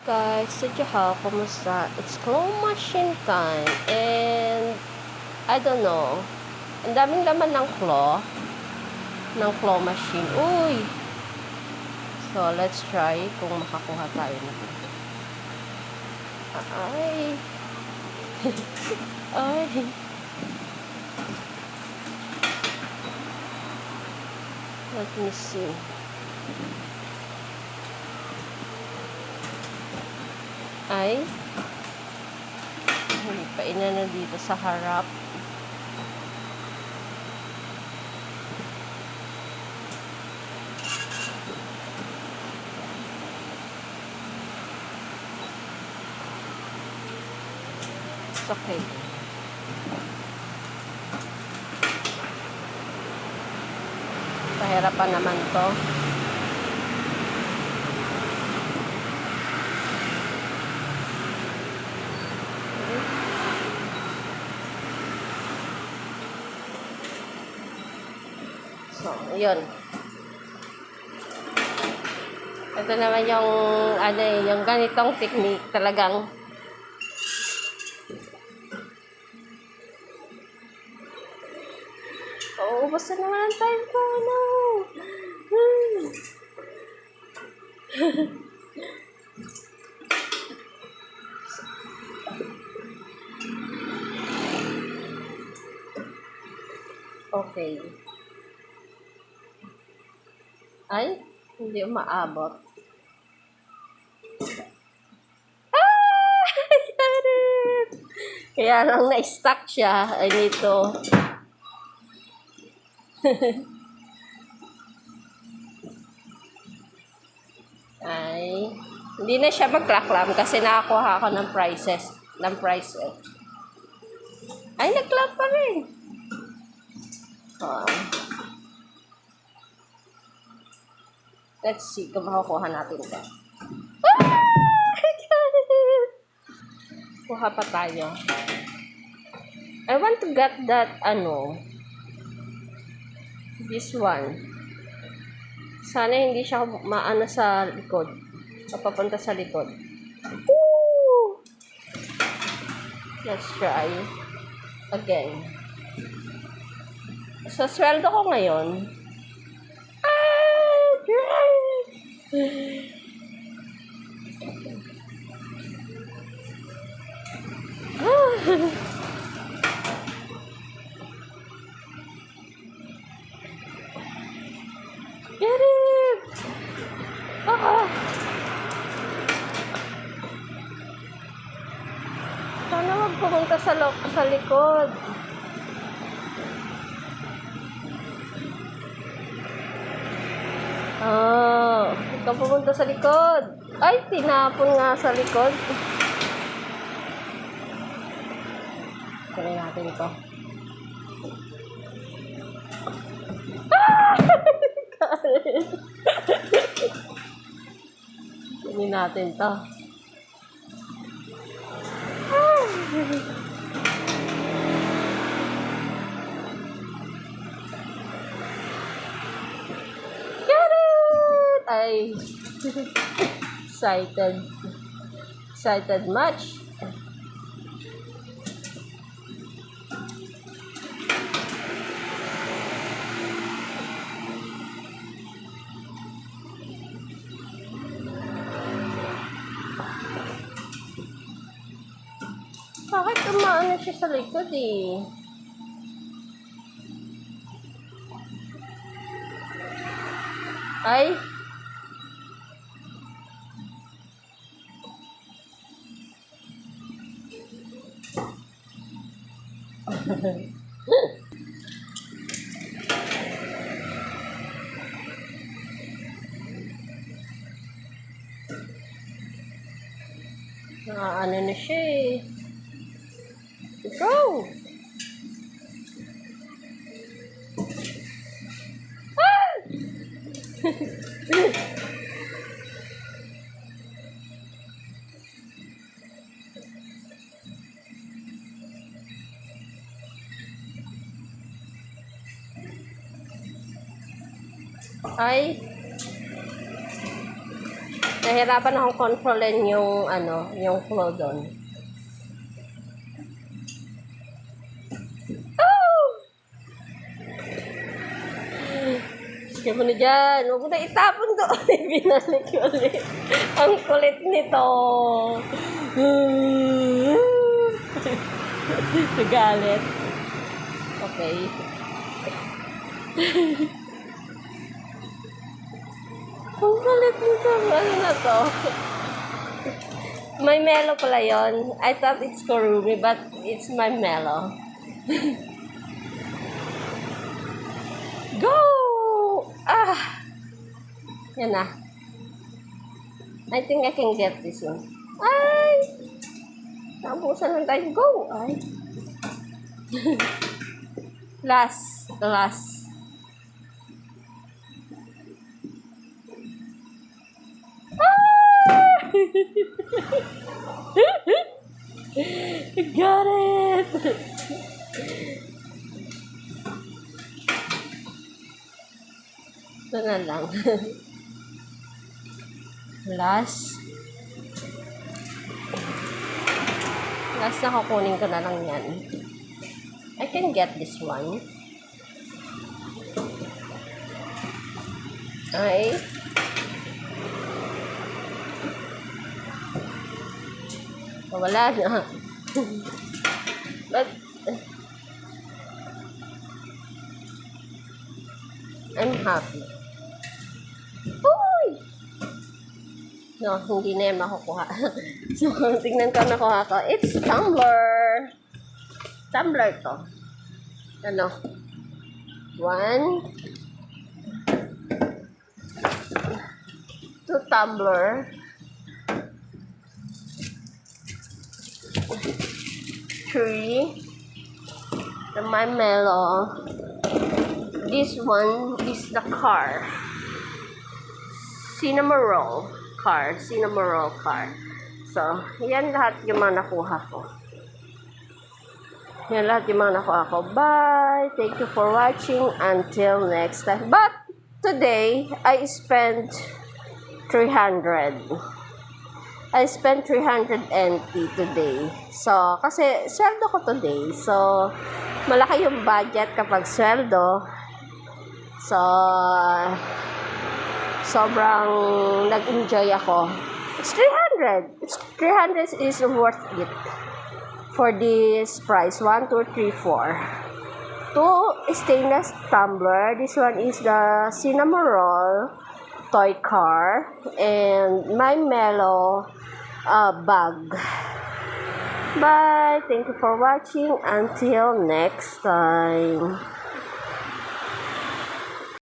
Guys, Sujiha, kumusta? It's claw machine time and I don't know. Ang daming laman ng claw machine. Uy! So, let's try kung makakuha tayo nito. Ay! Ay! Let me see. Ay, hindi pa inano dito sa harap. It's okay. Pahirapan naman to. So, yun. Ito naman yung, yung ganitong technique talagang ubos na naman ang time ko, no! Okay. Ay, hindi umaabot. Kaya lang na-stuck siya. Ay, nito. Ay, hindi na siya mag-clamp kasi nakakuha ako ng prices. Ay, nag-clamp pa rin. Let's see kung makukuha natin ito. Kuha pa tayo. I want to get that, this one. Sana hindi siya maano sa likod. Papunta sa likod. Woo! Let's try again. Sa sweldo ko ngayon, get it! Sana wag pumunta sa likod. Ikaw pumunta sa likod. Ay, tinapon nga sa likod. Kunin natin ito. Kunin natin ito. Ay, excited much. Bakit umaano siya sa likod eh? Ay, ano na siya eh. Go! Ay, Nahirapan akong kontrolin yung, yung flow doon. Oh! Sige mo na dyan. Huwag mo na itapon doon. Binalik ulit. Ang kulit nito. Nagalit. Okay. Ang kulit nito. Ano na to? My Mellow pala yun. I thought it's Kurumi, but it's My Mellow. Go! Ah! Yan na. I think I can get this one. Ay! Nabusan lang tayo. Go! Ay! Last. The last. Ah! Got it! Ito na lang. Last. Last na kukunin ko na lang yan. I can get this one. Ay. Wala na. But, I'm happy. Uy! No, hindi na yan makukuha. So, tingnan ko nakuha ko. It's tumbler. Tumbler to. Ano? 1, 2 tumbler. 3. The My Mellow. This one is the car. Cinnamon roll car. Cinnamon roll car. So, yan lahat yung mga nakuha ko. Yan lahat yung mga nakuha ko. Bye! Thank you for watching. Until next time. But, today, I spent 300. I spent 300 NT today. So, kasi sweldo ko today. So, malaki yung budget kapag sweldo. So, sobrang nag-enjoy ako. It's 300. It's 300 is worth it for this price. 1, 2, 3, 4. 2 stainless tumbler. This one is the cinnamon roll toy car and My Mellow bag. Bye. Thank you for watching. Until next time.